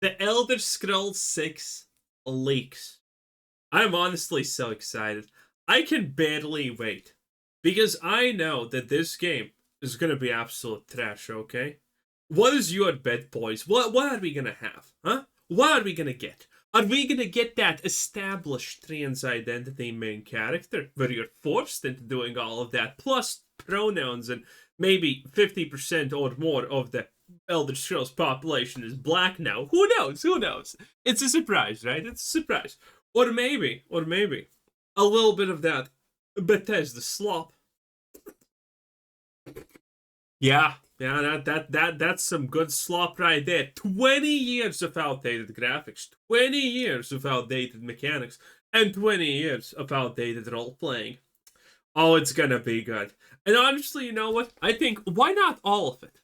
The Elder Scrolls 6 leaks. I'm honestly so excited. I can barely wait. Because I know that this game is gonna be absolute trash, okay? What is your bet, boys? What are we gonna have? Huh? What are we gonna get? Are we gonna get that established trans identity main character where you're forced into doing all of that, plus pronouns and maybe 50% or more of the Elder Scrolls population is black now? Who knows? Who knows? It's a surprise, right? It's a surprise. Or maybe a little bit of that Bethesda slop. Yeah, that's some good slop right there. 20 years of outdated graphics, 20 years of outdated mechanics, and 20 years of outdated role playing. Oh, it's gonna be good. And honestly, you know what? I think why not all of it?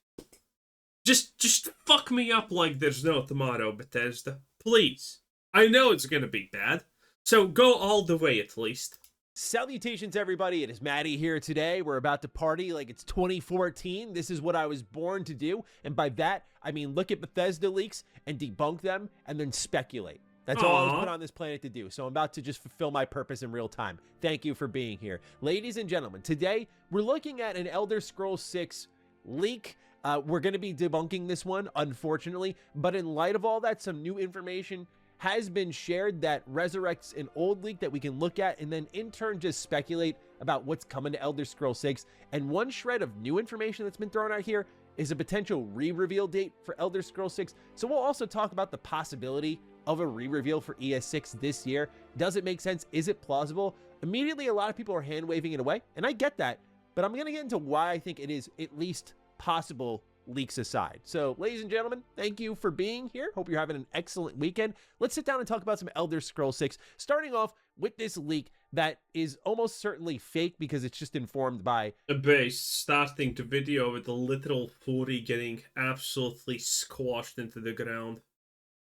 Just fuck me up like there's no tomorrow, Bethesda. Please. I know it's gonna be bad. So go all the way at least. Salutations, everybody. It is Maddie here today. We're about to party like it's 2014. This is what I was born to do. And by that, I mean look at Bethesda leaks and debunk them and then speculate. That's all I was put on this planet to do. So I'm about to just fulfill my purpose in real time. Thank you for being here. Ladies and gentlemen, today we're looking at an Elder Scrolls 6 leak. We're going to be debunking this one, unfortunately. But in light of all that, some new information has been shared that resurrects an old leak that we can look at and then in turn just speculate about what's coming to Elder Scrolls 6. And one shred of new information that's been thrown out here is a potential re-reveal date for Elder Scrolls 6. So we'll also talk about the possibility of a re-reveal for ES6 this year. Does it make sense? Is it plausible? Immediately, a lot of people are hand-waving it away, and I get that, but I'm going to get into why I think it is at least possible, leaks aside. So, ladies and gentlemen, thank you for being here. Hope you're having an excellent weekend. Let's sit down and talk about some Elder Scrolls 6, starting off with this leak that is almost certainly fake because it's just informed by a base starting to video with the literal furry getting absolutely squashed into the ground.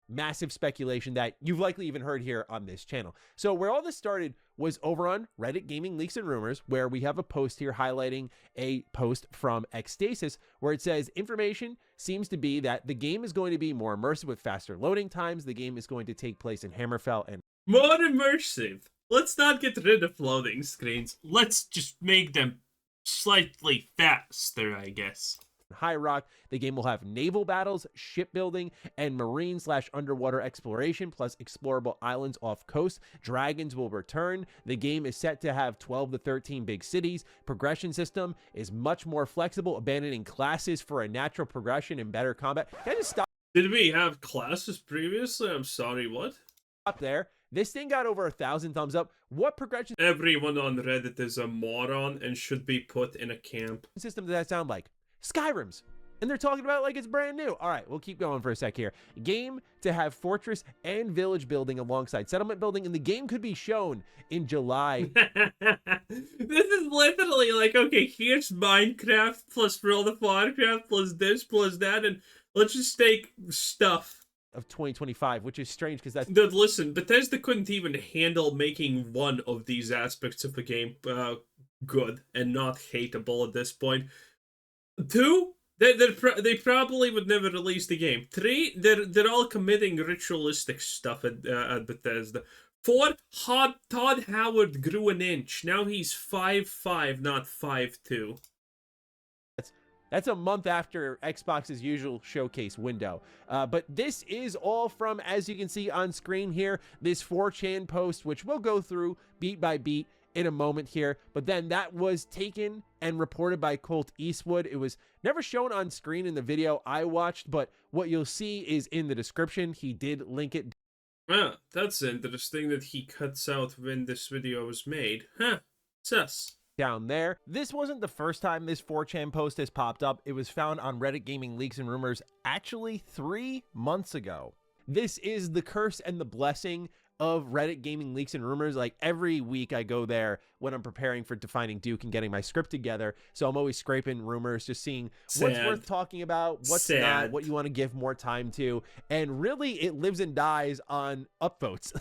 Massive speculation that you've likely even heard here on this channel. So where all this started was over on Reddit Gaming Leaks and Rumors, where we have a post here highlighting a post from Xstasis where it says information seems to be that the game is going to be more immersive with faster loading times. The game is going to take place in Hammerfell and more immersive. Let's not get rid of loading screens. Let's just make them slightly faster, I guess. High Rock. The game will have naval battles, shipbuilding, and marine/underwater exploration, plus explorable islands off coast. Dragons will return. The game is set to have 12 to 13 big cities. Progression system is much more flexible, abandoning classes for a natural progression and better combat. Can I just stop? Did we have classes previously? I'm sorry, what? Up there. This thing got over 1,000 thumbs up. What progression? Everyone on Reddit is a moron and should be put in a camp. System does that sound like? Skyrim's. And they're talking about it like it's brand new. All right, we'll keep going for a sec here. Game to have fortress and village building alongside settlement building, and the game could be shown in July. This is literally like, okay, here's Minecraft plus World of Warcraft plus this plus that, and let's just take stuff Of 2025, which is strange because that's... Dude, listen, Bethesda couldn't even handle making one of these aspects of the game good and not hateable at this point. 2, they probably would never release the game. 3, they're all committing ritualistic stuff at Bethesda. 4, Todd Howard grew an inch. Now he's 5'5", not 5'2". That's a month after Xbox's usual showcase window. But this is all from, as you can see on screen here, this 4chan post, which we'll go through beat by beat in a moment here. But then that was taken and reported by Colt Eastwood. It was never shown on screen in the video I watched, but what you'll see is in the description. He did link it. Ah, that's interesting that he cuts out when this video was made. Huh, sus. Down there. This wasn't the first time this 4chan post has popped up. It was found on Reddit Gaming Leaks and Rumors actually 3 months ago. This is the curse and the blessing of Reddit gaming leaks and rumors. Like every week I go there when I'm preparing for Defining Duke and getting my script together. So I'm always scraping rumors, just seeing what's worth talking about, what's not, what you want to give more time to. And really it lives and dies on upvotes.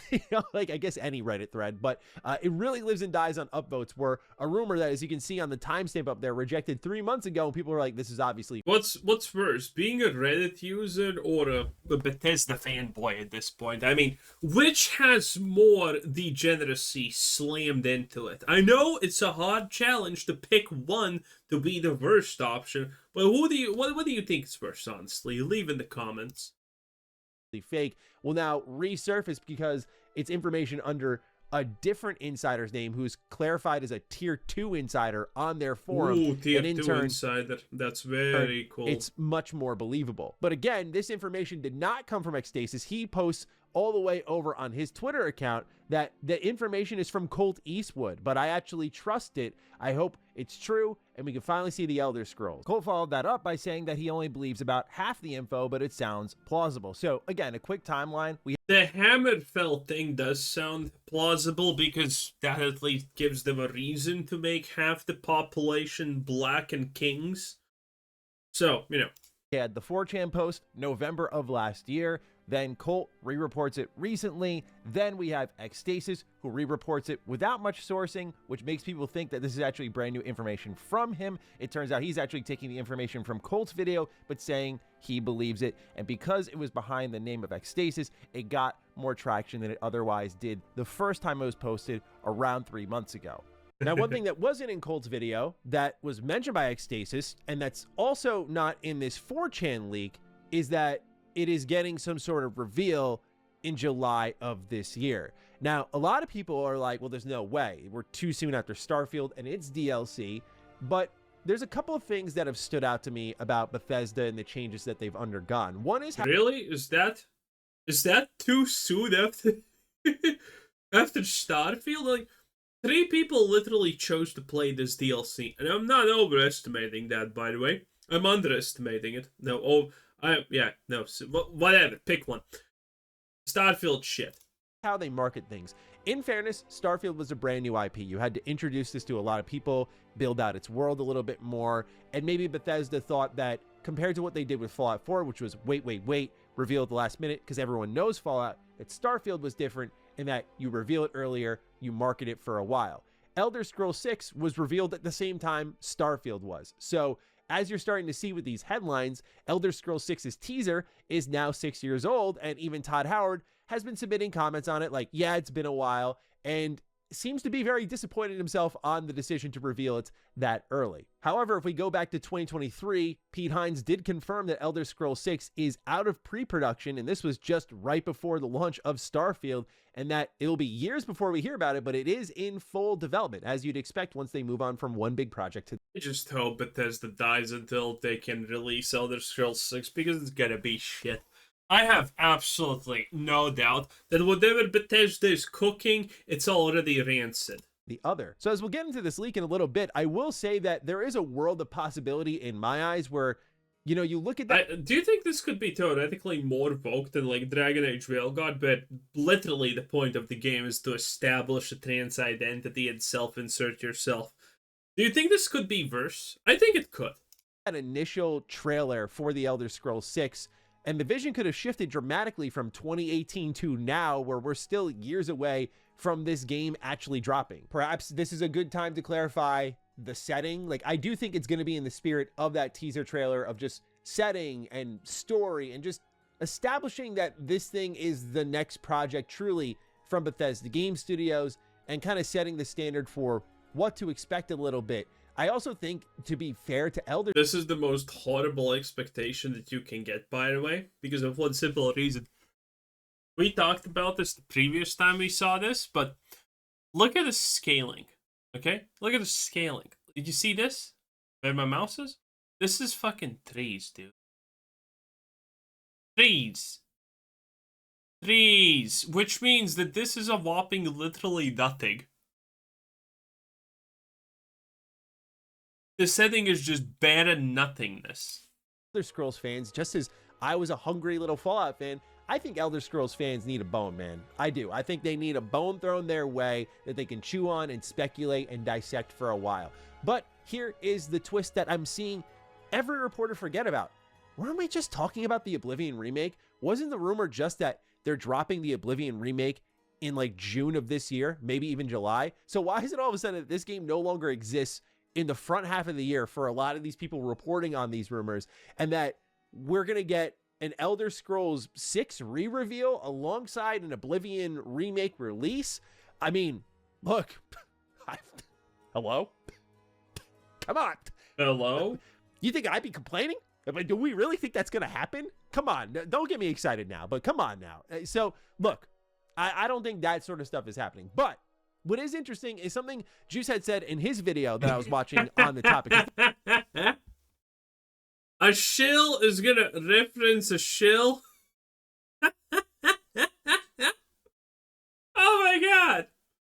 Like I guess any Reddit thread, but it really lives and dies on upvotes, where a rumor that, as you can see on the timestamp up there, rejected 3 months ago, and people are like, this is obviously... What's worse, being a Reddit user or a Bethesda fanboy at this point? I mean, which has more degeneracy slammed into it? I know it's a hard challenge to pick one to be the worst option, but what do you think is worse, honestly? Leave in the comments. Fake will now resurface because it's information under a different insider's name, who's clarified as a tier 2 insider on their forum. Ooh, tier 2 insider. That's very cool. It's much more believable. But again, this information did not come from Ecstasis. He posts all the way over on his Twitter account that the information is from Colt Eastwood, but I actually trust it. I hope it's true, and we can finally see the Elder Scrolls. Colt followed that up by saying that he only believes about half the info, but it sounds plausible. So again, a quick timeline. The Hammerfell thing does sound plausible, because that at least gives them a reason to make half the population black and kings. So, you know. He had the 4chan post November of last year. Then Colt re-reports it recently. Then we have Ecstasis, who re-reports it without much sourcing, which makes people think that this is actually brand new information from him. It turns out he's actually taking the information from Colt's video, but saying he believes it. And because it was behind the name of Ecstasis, it got more traction than it otherwise did the first time it was posted around 3 months ago. Now, one thing that wasn't in Colt's video that was mentioned by Ecstasis, and that's also not in this 4chan leak, is that it is getting some sort of reveal in July of this year. Now, a lot of people are like, well, there's no way. We're too soon after Starfield and its DLC. But there's a couple of things that have stood out to me about Bethesda and the changes that they've undergone. One is... Really? Is that too soon after after Starfield? Like, 3 people literally chose to play this DLC. And I'm not overestimating that, by the way. I'm underestimating it. No, whatever. Pick one. Starfield shit. How they market things. In fairness, Starfield was a brand new IP. You had to introduce this to a lot of people, build out its world a little bit more, and maybe Bethesda thought that compared to what they did with Fallout 4, which was wait, reveal at the last minute because everyone knows Fallout, that Starfield was different in that you reveal it earlier, you market it for a while. Elder Scrolls 6 was revealed at the same time Starfield was. So as you're starting to see with these headlines, Elder Scrolls 6's teaser is now 6 years old, and even Todd Howard has been submitting comments on it like, yeah, it's been a while, and seems to be very disappointed himself on the decision to reveal it that early. However, if we go back to 2023, Pete Hines did confirm that Elder Scrolls 6 is out of pre-production, and this was just right before the launch of Starfield, and that it'll be years before we hear about it, but it is in full development, as you'd expect once they move on from one big project to... I just hope Bethesda dies until they can release Elder Scrolls 6, because it's gonna be shit. I have absolutely no doubt that whatever Bethesda is cooking, it's already rancid. The other. So as we'll get into this leak in a little bit, I will say that there is a world of possibility in my eyes where, you know, you look at that... do you think this could be theoretically more vogue than, like, Dragon Age Railguard, but literally the point of the game is to establish a trans identity and self-insert yourself? Do you think this could be worse? I think it could. An initial trailer for the Elder Scrolls 6, and the vision could have shifted dramatically from 2018 to now, where we're still years away from this game actually dropping. Perhaps this is a good time to clarify the setting. Like, I do think it's going to be in the spirit of that teaser trailer of just setting and story and just establishing that this thing is the next project truly from Bethesda Game Studios, and kind of setting the standard for what to expect a little bit. I also think, to be fair to Elder... This is the most horrible expectation that you can get, by the way, because of one simple reason. We talked about this the previous time we saw this, but look at the scaling, okay? Look at the scaling. Did you see this? Where my mouse is? This is fucking trees, dude. Trees. Trees. Which means that this is a whopping literally nothing. The setting is just barren nothingness. Elder Scrolls fans, just as I was a hungry little Fallout fan, I think Elder Scrolls fans need a bone, man. I do. I think they need a bone thrown their way that they can chew on and speculate and dissect for a while. But here is the twist that I'm seeing every reporter forget about. Weren't we just talking about the Oblivion remake? Wasn't the rumor just that they're dropping the Oblivion remake in like June of this year, maybe even July? So why is it all of a sudden that this game no longer exists in the front half of the year for a lot of these people reporting on these rumors, and that we're going to get an Elder Scrolls 6 re-reveal alongside an Oblivion remake release? I mean, look, hello? Come on. Hello? You think I'd be complaining? I mean, do we really think that's going to happen? Come on. Don't get me excited now, but come on now. So, look, I don't think that sort of stuff is happening. But what is interesting is something Juice had said in his video that I was watching on the topic. A shill is gonna reference a shill? Oh my god!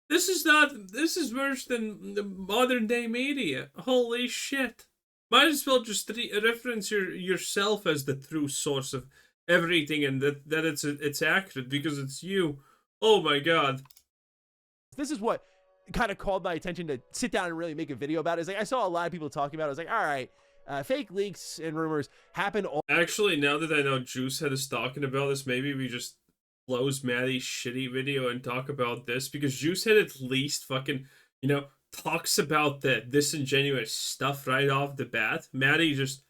This is worse than the modern day media. Holy shit. Might as well just reference yourself as the true source of everything, and that it's accurate because it's you. Oh my god. This is what kind of called my attention to sit down and really make a video about it. Is like I saw a lot of people talking about it. I was like, all right, fake leaks and rumors happen all. Actually, now that I know Juicehead is talking about this, maybe we just close Maddie's shitty video and talk about this, because Juicehead at least fucking, talks about the disingenuous stuff right off the bat. Maddie just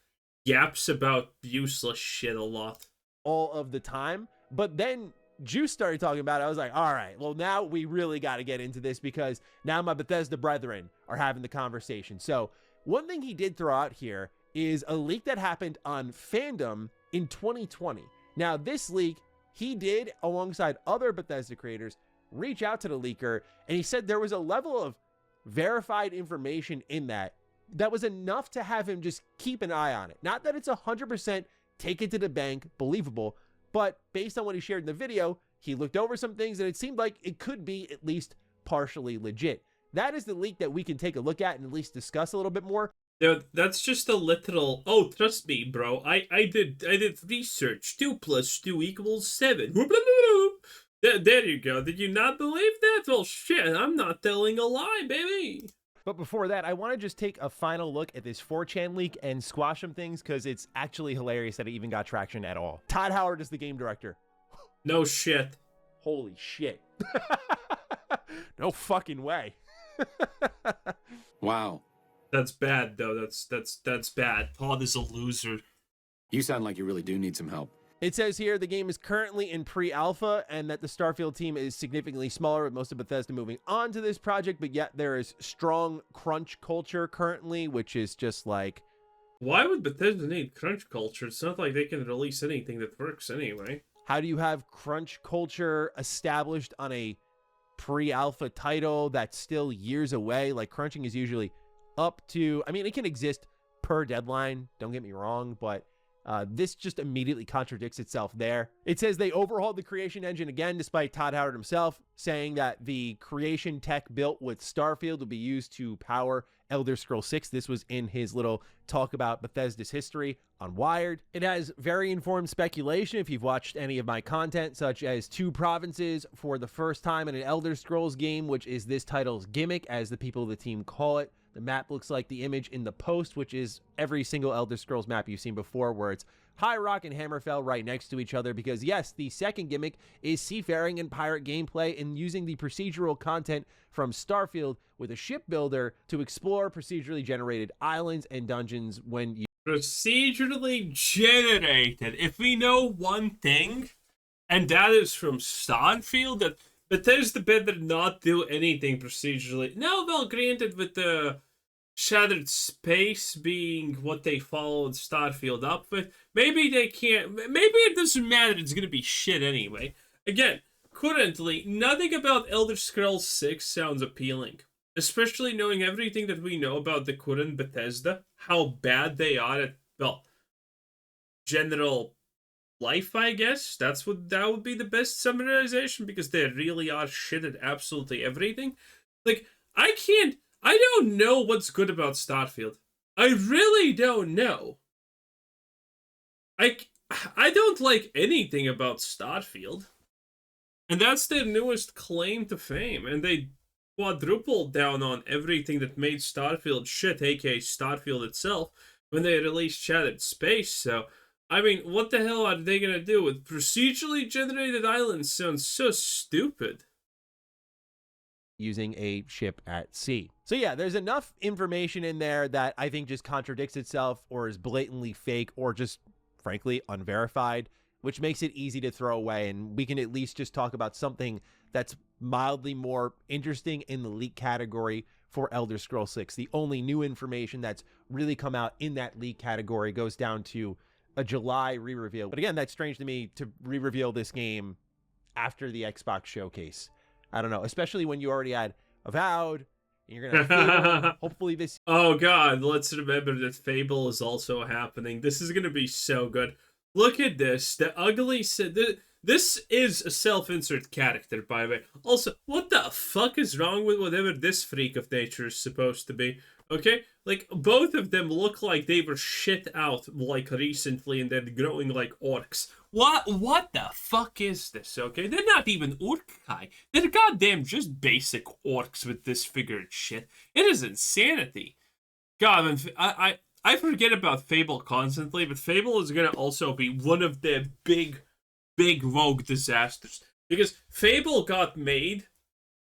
yaps about useless shit a lot. All of the time. But then Juice started talking about it. I was like, all right, well, now we really got to get into this, because now my Bethesda brethren are having the conversation. So one thing he did throw out here is a leak that happened on Fandom in 2020. Now, this leak, he did, alongside other Bethesda creators, reach out to the leaker, and he said there was a level of verified information in that was enough to have him just keep an eye on it. Not that it's 100% take it to the bank, believable, but based on what he shared in the video, he looked over some things and it seemed like it could be at least partially legit. That is the leak that we can take a look at and at least discuss a little bit more. That's just a literal, oh, trust me, bro, I did research. 2 + 2 = 7. There you go. Did you not believe that? Well, shit, I'm not telling a lie, baby. But before that, I want to just take a final look at this 4chan leak and squash some things, because it's actually hilarious that it even got traction at all. Todd Howard is the game director. No shit. Holy shit. No fucking way. Wow. That's bad, though. That's bad. Todd is a loser. You sound like you really do need some help. It says here the game is currently in pre-alpha and that the Starfield team is significantly smaller, with most of Bethesda moving on to this project, but yet there is strong crunch culture currently, which is just like... Why would Bethesda need crunch culture? It's not like they can release anything that works anyway. How do you have crunch culture established on a pre-alpha title that's still years away? Like, crunching is usually up to... I mean, it can exist per deadline, don't get me wrong, but... this just immediately contradicts itself there. It says they overhauled the creation engine again, despite Todd Howard himself saying that the creation tech built with Starfield will be used to power Elder Scrolls 6. This was in his little talk about Bethesda's history on Wired. It has very informed speculation if you've watched any of my content, such as 2 provinces for the first time in an Elder Scrolls game, which is this title's gimmick, as the people of the team call it. The map looks like the image in the post, which is every single Elder Scrolls map you've seen before, where it's High Rock and Hammerfell right next to each other, because yes, the second gimmick is seafaring and pirate gameplay and using the procedural content from Starfield with a shipbuilder to explore procedurally generated islands and dungeons when you... Procedurally generated. If we know one thing, and that is from Starfield, that Bethesda better not do anything procedurally. No, well, granted, with the Shattered Space being what they followed Starfield up with, maybe they can't, maybe it doesn't matter, it's gonna be shit anyway. Again, currently, nothing about Elder Scrolls 6 sounds appealing. Especially knowing everything that we know about the current Bethesda, how bad they are at, well, general life, I guess. That would be the best summarization, because they really are shit at absolutely everything. Like, I don't know what's good about Starfield. I really don't know. I don't like anything about Starfield. And that's their newest claim to fame. And they quadrupled down on everything that made Starfield shit, aka Starfield itself, when they released Shattered Space. So, I mean, what the hell are they gonna do with procedurally generated islands? Sounds so stupid. Using a ship at sea. So yeah, there's enough information in there that I think just contradicts itself or is blatantly fake or just frankly unverified, which makes it easy to throw away. And we can at least just talk about something that's mildly more interesting in the leak category for Elder Scrolls 6. The only new information that's really come out in that leak category goes down to a July re-reveal. But again, that's strange to me to re-reveal this game after the Xbox showcase. I don't know, especially when you already had Avowed, and you're going to have hopefully this. Oh god, let's remember that Fable is also happening. This is going to be so good. Look at this. The ugly... This is a self-insert character, by the way. Also, what the fuck is wrong with whatever this freak of nature is supposed to be? Okay? Like, both of them look like they were shit out, like, recently, and they're growing like orcs. What the fuck is this, okay? They're not even Urkai. They're goddamn just basic orcs with disfigured shit. It is insanity. God, I forget about Fable constantly, but Fable is gonna also be one of the big rogue disasters. Because Fable got made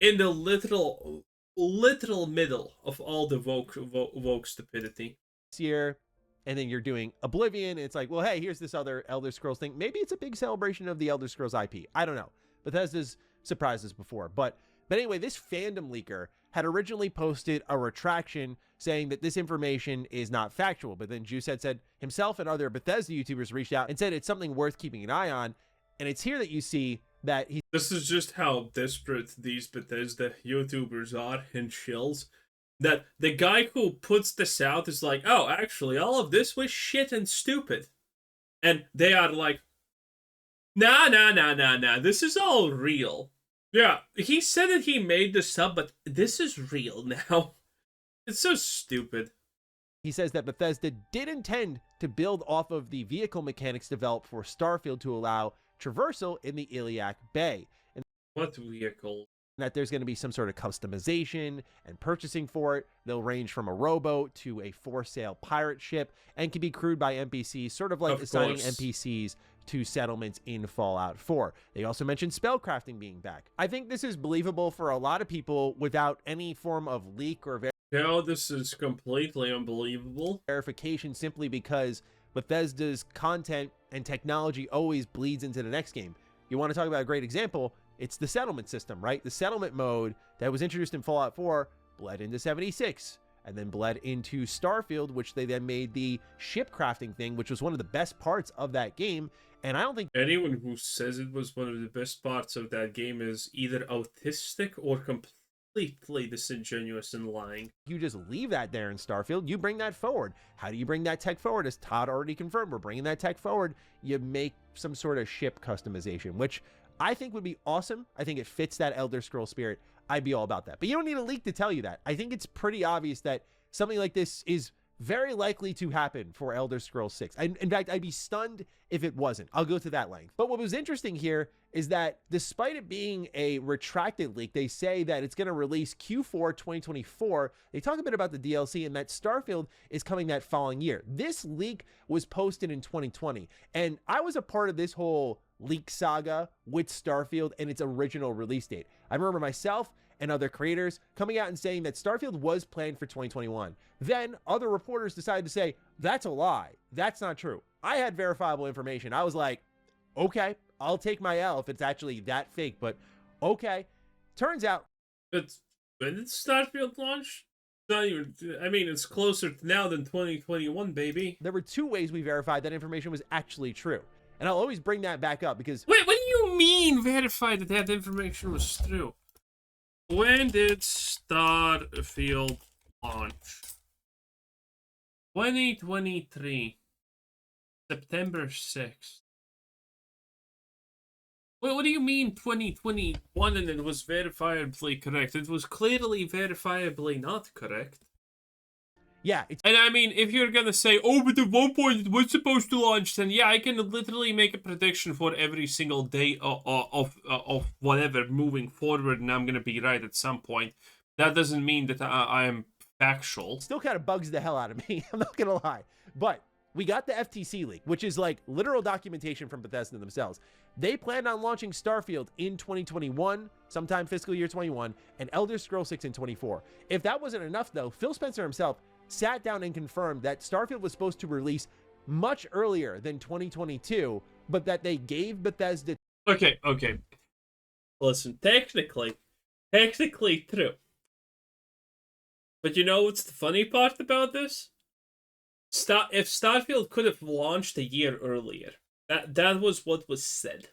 in the literal middle of all the woke stupidity. Year, and then you're doing Oblivion, and it's like, well, hey, here's this other Elder Scrolls thing. Maybe it's a big celebration of the Elder Scrolls IP. I don't know. Bethesda's surprised us before. But anyway, this fandom leaker had originally posted a retraction saying that this information is not factual. But then Juice had said himself and other Bethesda YouTubers reached out and said it's something worth keeping an eye on. And it's here that you see that he... This is just how desperate these Bethesda YouTubers are and chills. That the guy who puts this out is like, oh, actually, all of this was shit and stupid. And they are like, nah, this is all real. Yeah, he said that he made this up, but this is real now. It's so stupid. He says that Bethesda did intend to build off of the vehicle mechanics developed for Starfield to allow traversal in the Iliac Bay. And what vehicle? That there's going to be some sort of customization and purchasing for it. They'll range from a rowboat to a for-sale pirate ship and can be crewed by NPCs, sort of like assigning NPCs to settlements in Fallout 4. They also mentioned spellcrafting being back. I think this is believable for a lot of people without any form of leak or no, this is completely unbelievable. Verification, simply because Bethesda's content and technology always bleeds into the next game. You want to talk about a great example? It's the settlement system, right? The settlement mode that was introduced in Fallout 4 bled into 76 and then bled into Starfield, which they then made the ship crafting thing, which was one of the best parts of that game. And I don't think anyone who says it was one of the best parts of that game is either autistic or completely disingenuous and lying. You just leave that there in Starfield. You bring that forward. How do you bring that tech forward? As Todd already confirmed, we're bringing that tech forward. You make some sort of ship customization, which I think would be awesome. I think it fits that Elder Scrolls spirit. I'd be all about that. But you don't need a leak to tell you that. I think it's pretty obvious that something like this is very likely to happen for Elder Scrolls 6. In fact, I'd be stunned if it wasn't. I'll go to that length. But what was interesting here is that despite it being a retracted leak, they say that it's going to release Q4 2024. They talk a bit about the DLC and that Starfield is coming that following year. This leak was posted in 2020, and I was a part of this whole leak saga with Starfield and its original release date. I remember myself and other creators coming out and saying that Starfield was planned for 2021. Then other reporters decided to say, that's a lie. That's not true. I had verifiable information. I was like, okay, I'll take my L if it's actually that fake, but okay. Turns out. But when did Starfield launch? Not even, I mean, it's closer now than 2021, baby. There were two ways we verified that information was actually true. And I'll always bring that back up because... Wait, what do you mean verify that that information was true? When did Starfield launch? 2023. September 6th. Wait, what do you mean 2021 and it was verifiably correct? It was clearly verifiably not correct. Yeah, it's And I mean, if you're gonna say, oh, but at one point it was supposed to launch, then yeah, I can literally make a prediction for every single day of whatever moving forward, and I'm gonna be right at some point. That doesn't mean that I am factual. still kind of bugs the hell out of me. I'm not going to lie. But we got the FTC leak, which is like literal documentation from Bethesda themselves. They planned on launching Starfield in 2021, sometime fiscal year 21, and Elder Scrolls 6 in 24. If that wasn't enough, though, Phil Spencer himself sat down and confirmed that Starfield was supposed to release much earlier than 2022, but that they gave Bethesda. Okay. Listen, technically true. But you know what's the funny part about this? If Starfield could have launched a year earlier, that was what was said.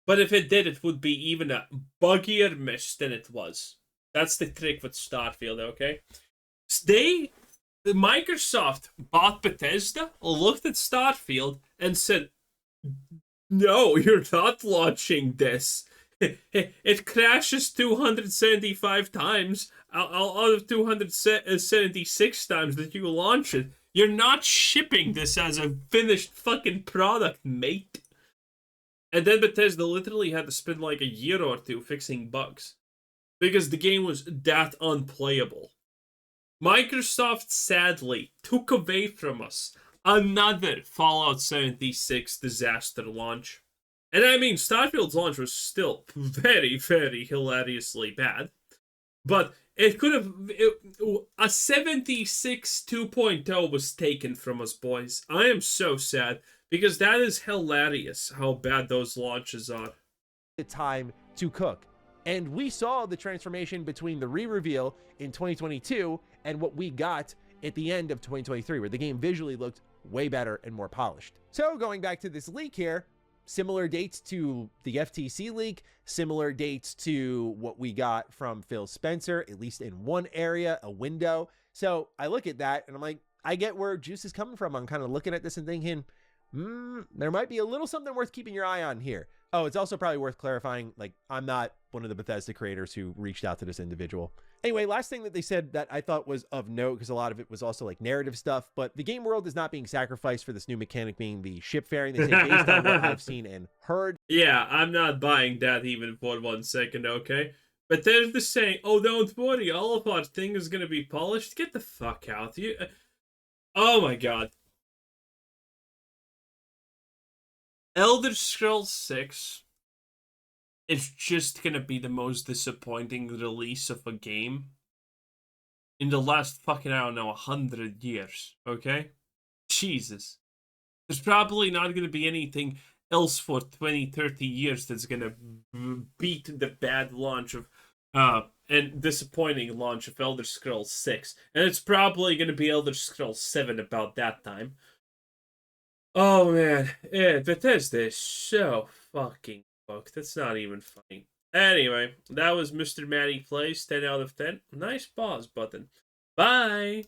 But if it did, it would be even a buggier mess than it was. That's the trick with Starfield, okay? Microsoft bought Bethesda, looked at Starfield, and said, no, you're not launching this. It crashes 275 times out of 276 times that you launch it. You're not shipping this as a finished fucking product, mate. And then Bethesda literally had to spend like a year or two fixing bugs because the game was that unplayable. Microsoft sadly took away from us another Fallout 76 disaster launch. And I mean, Starfield's launch was still very, very hilariously bad. But it could have... a 76 2.0 was taken from us, boys. I am so sad, because that is hilarious how bad those launches are. The time to cook. And we saw the transformation between the re-reveal in 2022 and what we got at the end of 2023, where the game visually looked way better and more polished. So going back to this leak here, similar dates to the FTC leak, similar dates to what we got from Phil Spencer, at least in one area, a window. So I look at that and I'm like, I get where Juice is coming from. I'm kind of looking at this and thinking, there might be a little something worth keeping your eye on here. Oh, it's also probably worth clarifying, like, I'm not one of the Bethesda creators who reached out to this individual. Anyway, last thing that they said that I thought was of note, because a lot of it was also like narrative stuff, but the game world is not being sacrificed for this new mechanic being the ship faring. They say based on what I've seen and heard. Yeah, I'm not buying that even for 1 second, okay? But they're just saying, oh, don't worry, all of our thing is gonna be polished. Get the fuck out. Oh my god. Elder Scrolls 6 is just gonna be the most disappointing release of a game in the last fucking, I don't know, 100 years, okay? Jesus. There's probably not gonna be anything else for 20, 30 years that's gonna beat the bad launch of, and disappointing launch of Elder Scrolls 6. And it's probably gonna be Elder Scrolls 7 about that time. Oh man, yeah, Bethesda is so fucking fucked. That's not even funny. Anyway, that was Mr. Matty Plays 10 out of 10. Nice pause button. Bye!